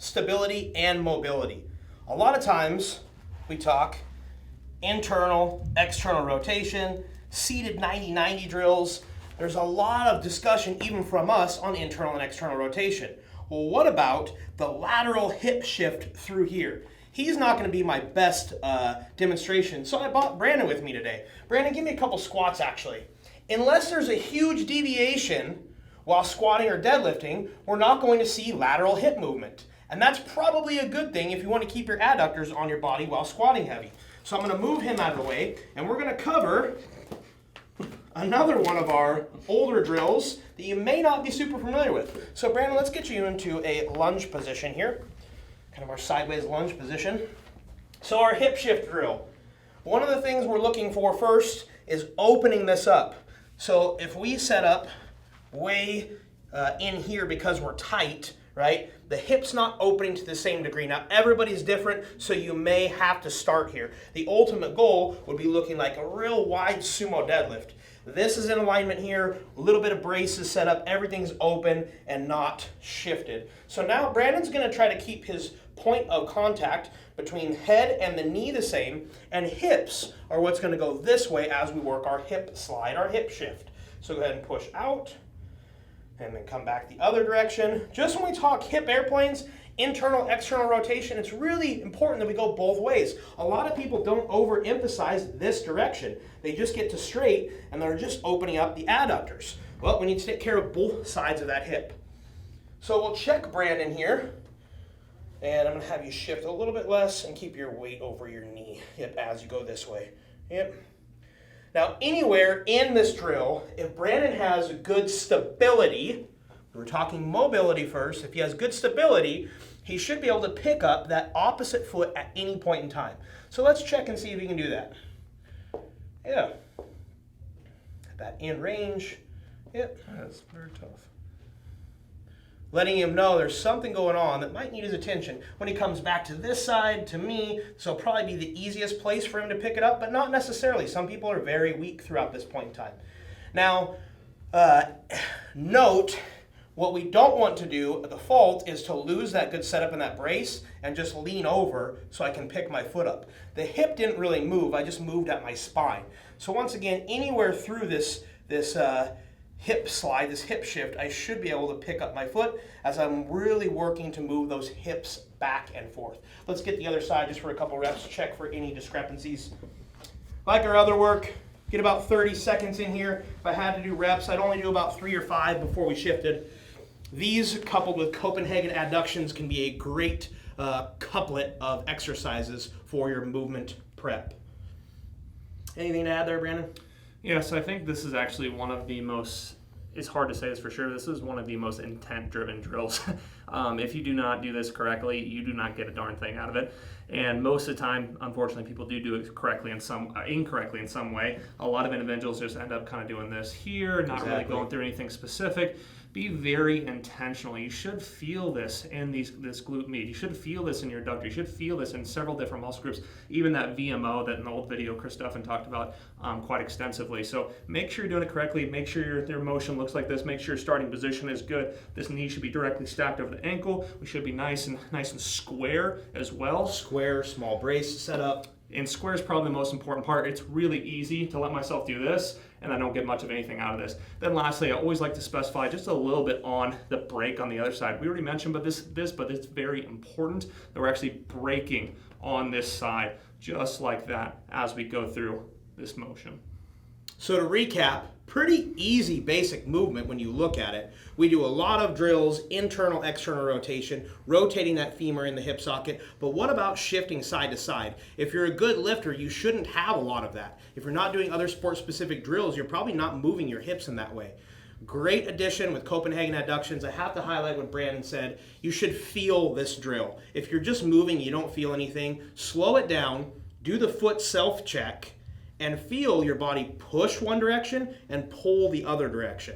stability and mobility. A lot of times we talk internal, external rotation, seated 90-90 drills. There's a lot of discussion even from us on internal and external rotation. Well, what about the lateral hip shift through here? He's not going to be my best demonstration, so I brought Brandon with me today. Brandon, give me a couple squats actually. Unless there's a huge deviation while squatting or deadlifting, we're not going to see lateral hip movement. And that's probably a good thing if you want to keep your adductors on your body while squatting heavy. So I'm going to move him out of the way, and we're going to cover another one of our older drills that you may not be super familiar with. So Brandon, let's get you into a lunge position here, kind of our sideways lunge position. So our hip shift drill. One of the things we're looking for first is opening this up. So if we set up way in here because we're tight, right? The hip's not opening to the same degree. Now, everybody's different, so you may have to start here. The ultimate goal would be looking like a real wide sumo deadlift. This is in alignment here, a little bit of braces set up, everything's open and not shifted. So now Brandon's gonna try to keep his point of contact between head and the knee the same, and hips are what's gonna go this way as we work our hip slide, our hip shift. So go ahead and push out, and then come back the other direction. Just when we talk hip airplanes, internal, external rotation, it's really important that we go both ways. A lot of people don't overemphasize this direction. They just get to straight and they're just opening up the adductors. Well, we need to take care of both sides of that hip. So we'll check Brandon here, and I'm gonna have you shift a little bit less and keep your weight over your knee, hip, as you go this way. Yep. Now, anywhere in this drill, if Brandon has good stability, we're talking mobility first, if he has good stability, he should be able to pick up that opposite foot at any point in time. So let's check and see if he can do that. Yeah. That in range. Yep, that's very tough. Letting him know there's something going on that might need his attention. When he comes back to this side, to me, this will probably be the easiest place for him to pick it up, but not necessarily. Some people are very weak throughout this point in time. Now, note, what we don't want to do, the fault, is to lose that good setup in that brace and just lean over so I can pick my foot up. The hip didn't really move, I just moved at my spine. So once again, anywhere through this hip slide, this hip shift, I should be able to pick up my foot as I'm really working to move those hips back and forth. Let's get the other side just for a couple reps, check for any discrepancies. Like our other work, get about 30 seconds in here. If I had to do reps, I'd only do about 3 or 5 before we shifted. These, coupled with Copenhagen adductions, can be a great couplet of exercises for your movement prep. Anything to add there, Brandon? Yes, I think this is actually one of the most, it's hard to say this for sure, this is one of the most intent-driven drills. If you do not do this correctly, you do not get a darn thing out of it. And most of the time, unfortunately, people do it correctly incorrectly in some way. A lot of individuals just end up kind of doing this here, not really going through anything specific. Be very intentional. You should feel this in this glute med. You should feel this in your adductor. You should feel this in several different muscle groups, even that VMO that in the old video Chris Duffin talked about quite extensively. So make sure you're doing it correctly. Make sure your motion looks like this. Make sure your starting position is good. This knee should be directly stacked over the ankle. We should be nice and square as well. Square, small brace setup. And square is probably the most important part. It's really easy to let myself do this, and I don't get much of anything out of this. Then lastly, I always like to specify just a little bit on the break on the other side. We already mentioned but it's very important that we're actually breaking on this side, just like that, as we go through this motion. So to recap, pretty easy basic movement when you look at it. We do a lot of drills, internal, external rotation, rotating that femur in the hip socket, but what about shifting side to side? If you're a good lifter, you shouldn't have a lot of that. If you're not doing other sport-specific drills, you're probably not moving your hips in that way. Great addition with Copenhagen adductions. I have to highlight what Brandon said. You should feel this drill. If you're just moving, you don't feel anything, slow it down, do the foot self-check, and feel your body push one direction and pull the other direction.